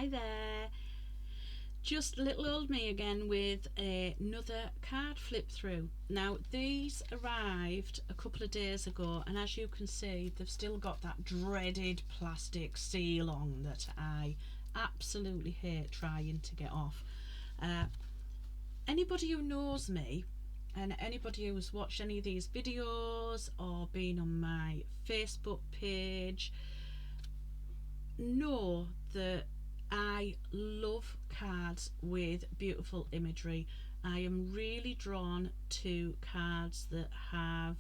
Hi there. Just little old me again with another card flip through. Now these arrived a couple of days ago, and as you can see they've still got that dreaded plastic seal on that I absolutely hate trying to get off. Anybody who knows me and anybody who's watched any of these videos or been on my Facebook page know that I love cards with beautiful imagery. I am really drawn to cards that have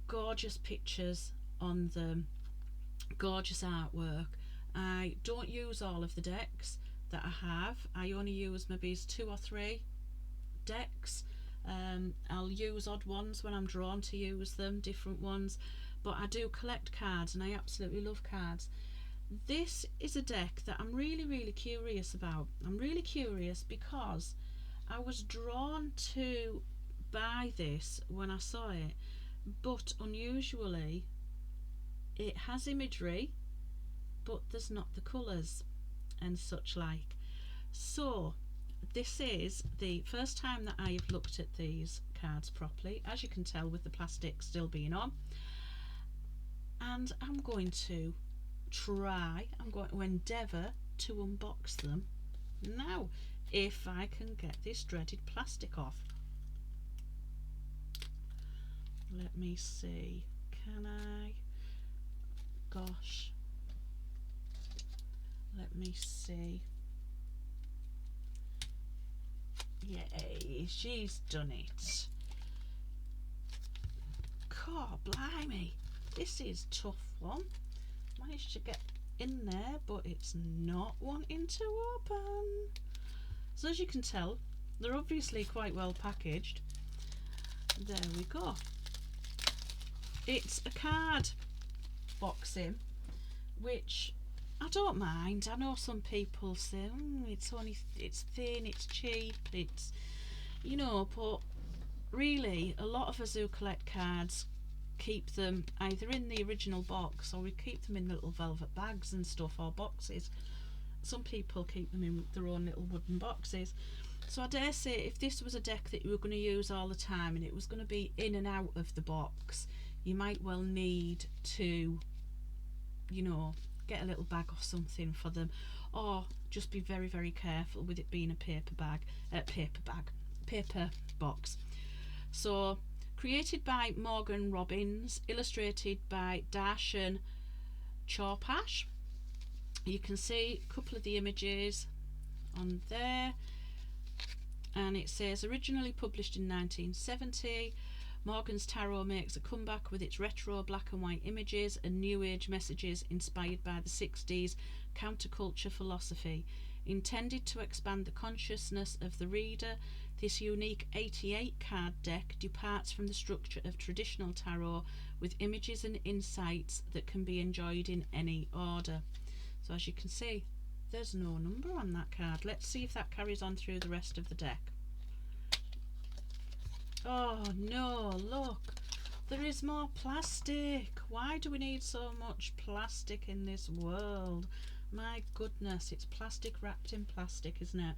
gorgeous pictures on them, gorgeous artwork. I don't use all of the decks that I have. I only use maybe 2 or 3 decks. I'll use odd ones when I'm drawn to use them, different ones, but I do collect cards and I absolutely love cards. This is a deck that I'm really curious about. I'm really curious because I was drawn to buy this when I saw it, but unusually it has imagery but there's not the colours and such like. So this is the first time that I have looked at these cards properly, as you can tell with the plastic still being on, and I'm going to endeavour to unbox them now, if I can get this dreaded plastic off. Let me see, can I? Gosh, let me see. Yay, she's done it. God blimey, this is a tough one. Managed to get in there, but it's not wanting to open. So as you can tell, they're obviously quite well packaged. There we go. It's a card boxing, which I don't mind. I know some people say it's thin, it's cheap, it's, you know, but really a lot of us who collect cards keep them either in the original box or we keep them in little velvet bags and stuff, or boxes. Some people keep them in their own little wooden boxes. So I dare say if this was a deck that you were going to use all the time and it was going to be in and out of the box, you might well need to, you know, get a little bag or something for them, or just be very careful with it being a paper box. So created by Morgan Robbins, illustrated by Darshan Chorpash. You can see a couple of the images on there, and it says originally published in 1970, Morgan's Tarot makes a comeback with its retro black and white images and new age messages inspired by the 60s counterculture philosophy. Intended to expand the consciousness of the reader, this unique 88 card deck departs from the structure of traditional tarot with images and insights that can be enjoyed in any order. So as you can see, there's no number on that card. Let's see if that carries on through the rest of the deck. Oh no, look, there is more plastic. Why do we need so much plastic in this world? My goodness, it's plastic wrapped in plastic, isn't it?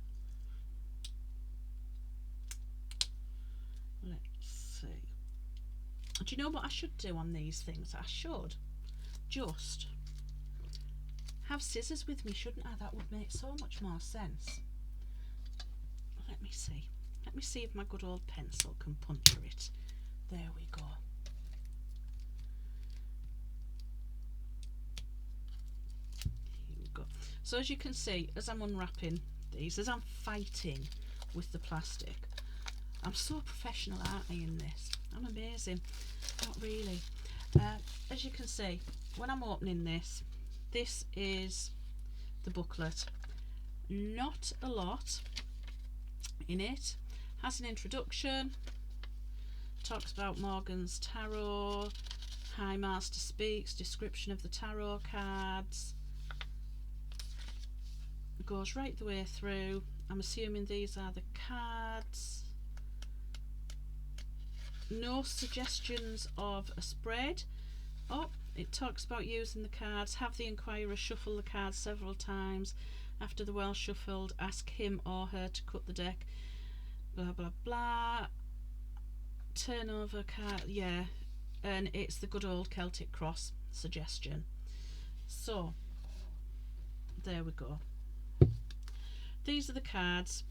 Let's see. Do you know what I should do on these things? I should just have scissors with me, shouldn't I? That would make so much more sense. Let me see. Let me see if my good old pencil can puncture it. There we go. Here we go. So as you can see, as I'm unwrapping these, as I'm fighting with the plastic, I'm so professional, aren't I, in this? I'm amazing. Not really. As you can see, when I'm opening this, this is the booklet. Not a lot in it. Has an introduction, talks about Morgan's Tarot, High Master Speaks, description of the tarot cards, goes right the way through. I'm assuming these are the cards. No suggestions of a spread. Oh, it talks about using the cards. Have the inquirer shuffle the cards several times. After the well shuffled, ask him or her to cut the deck. Blah blah blah. Turn over card, yeah, and it's the good old Celtic cross suggestion. So there we go. These are the cards.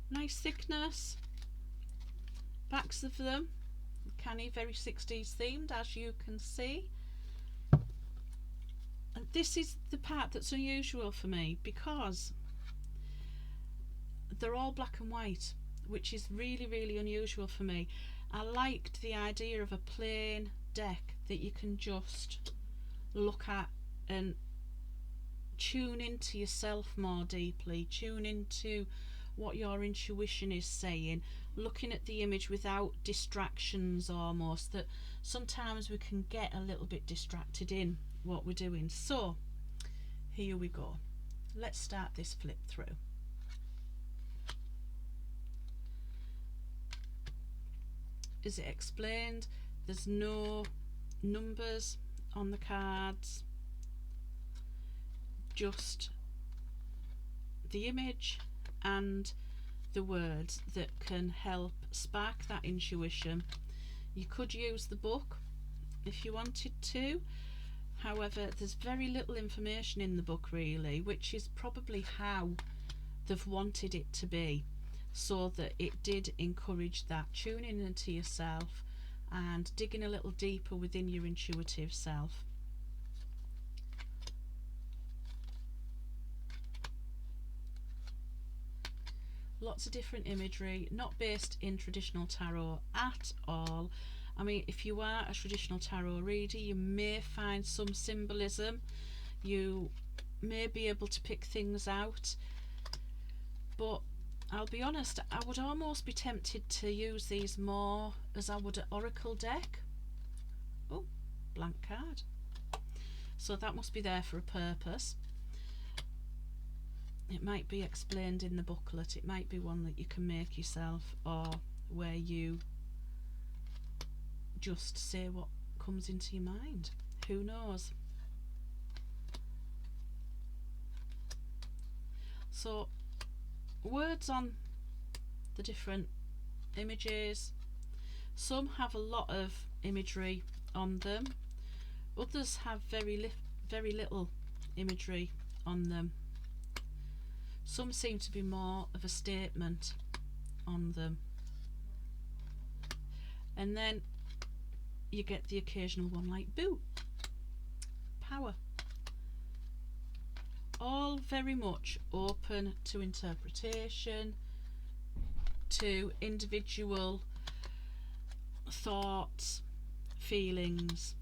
Nice thickness. Backs of them, canny, very 60s themed, as you can see. And this is the part that's unusual for me, because they're all black and white, which is really, really unusual for me. I liked the idea of a plain deck that you can just look at and tune into yourself more deeply, tune into what your intuition is saying, looking at the image without distractions almost, that sometimes we can get a little bit distracted in what we're doing. So here we go. Let's start this flip through. Is it explained? There's no numbers on the cards, just the image and the words that can help spark that intuition. You could use the book if you wanted to, however there's very little information in the book really, which is probably how they've wanted it to be, so that it did encourage that tuning into yourself and digging a little deeper within your intuitive self. Lots of different imagery, not based in traditional tarot at all. I mean, if you are a traditional tarot reader, you may find some symbolism, you may be able to pick things out, but I'll be honest, I would almost be tempted to use these more as I would an oracle deck. Oh, blank card. So that must be there for a purpose. It might be explained in the booklet, it might be one that you can make yourself, or where you just say what comes into your mind. Who knows? So words on the different images. Some have a lot of imagery on them, others have very little imagery on them. Some seem to be more of a statement on them, and then you get the occasional one like boo, power. All very much open to interpretation, to individual thoughts, feelings,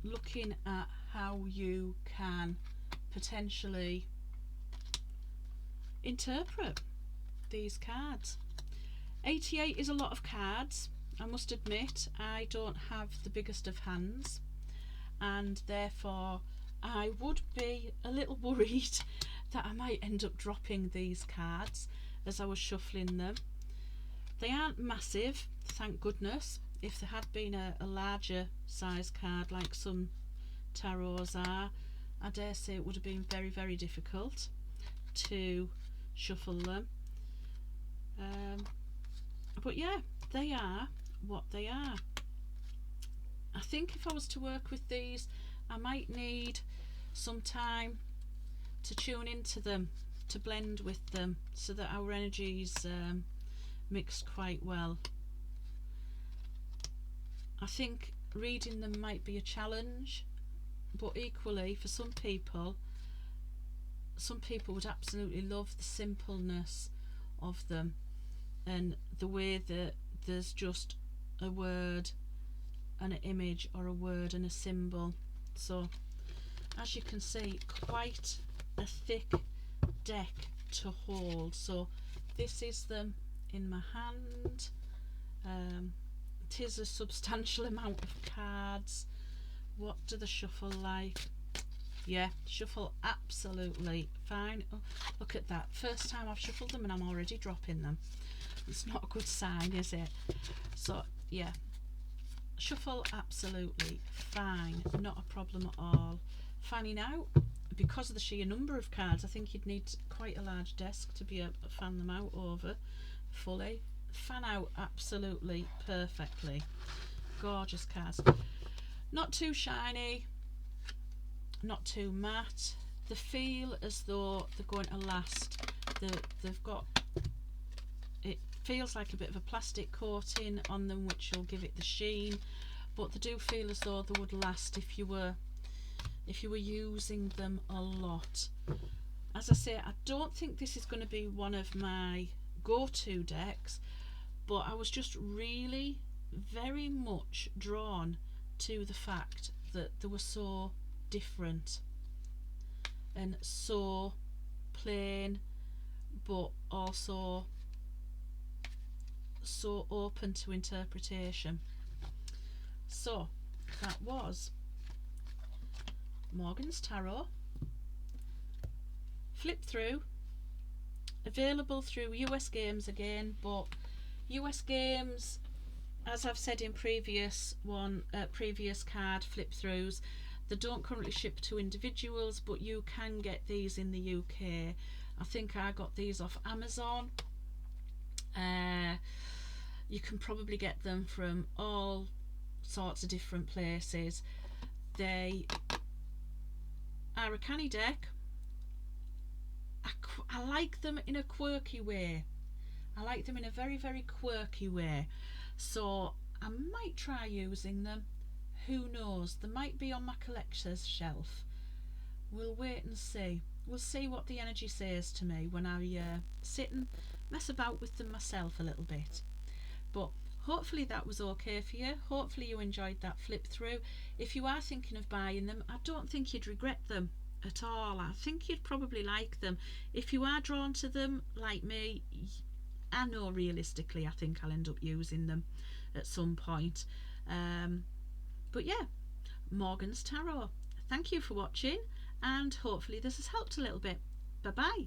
looking at how you can potentially interpret these cards. 88 is a lot of cards. I must admit, I don't have the biggest of hands, and therefore I would be a little worried that I might end up dropping these cards as I was shuffling them. They aren't massive, thank goodness. If there had been a larger size card like some tarots are, I dare say it would have been very, very difficult to shuffle them. But yeah, they are what they are. I think if I was to work with these, I might need some time to tune into them, to blend with them, so that our energies mix quite well. I think reading them might be a challenge, but equally for some people would absolutely love the simpleness of them, and the way that there's just a word and an image, or a word and a symbol. So as you can see, quite a thick deck to hold. So this is them in my hand. It is a substantial amount of cards. What do the shuffle like? Yeah, shuffle absolutely fine. Oh, look at that, first time I've shuffled them and I'm already dropping them. It's not a good sign, is it? So yeah, shuffle absolutely fine, not a problem at all. Fanning out, because of the sheer number of cards, I think you'd need quite a large desk to be able to fan them out over fully. Fan out absolutely perfectly. Gorgeous cards. Not too shiny, not too matte. They feel as though they're going to last. They've got, it feels like a bit of a plastic coating on them, which will give it the sheen, but they do feel as though they would last if you were using them a lot. As I say, I don't think this is going to be one of my go-to decks, but I was just really very much drawn to the fact that they were so different and so plain, but also so open to interpretation. So that was Morgan's Tarot flip through, available through US Games again, but US Games, as I've said in previous card flip throughs, they don't currently ship to individuals, but you can get these in the UK. I think I got these off Amazon. You can probably get them from all sorts of different places. They are a canny deck. I like them in a quirky way. I like them in a very, very quirky way. So I might try using them. Who knows? They might be on my collector's shelf. We'll wait and see. We'll see what the energy says to me when I sit and mess about with them myself a little bit. But hopefully that was okay for you. Hopefully you enjoyed that flip through. If you are thinking of buying them, I don't think you'd regret them at all. I think you'd probably like them. If you are drawn to them like me, I know realistically I think I'll end up using them at some point. But yeah, Morgan's Tarot. Thank you for watching, and hopefully this has helped a little bit. Bye bye.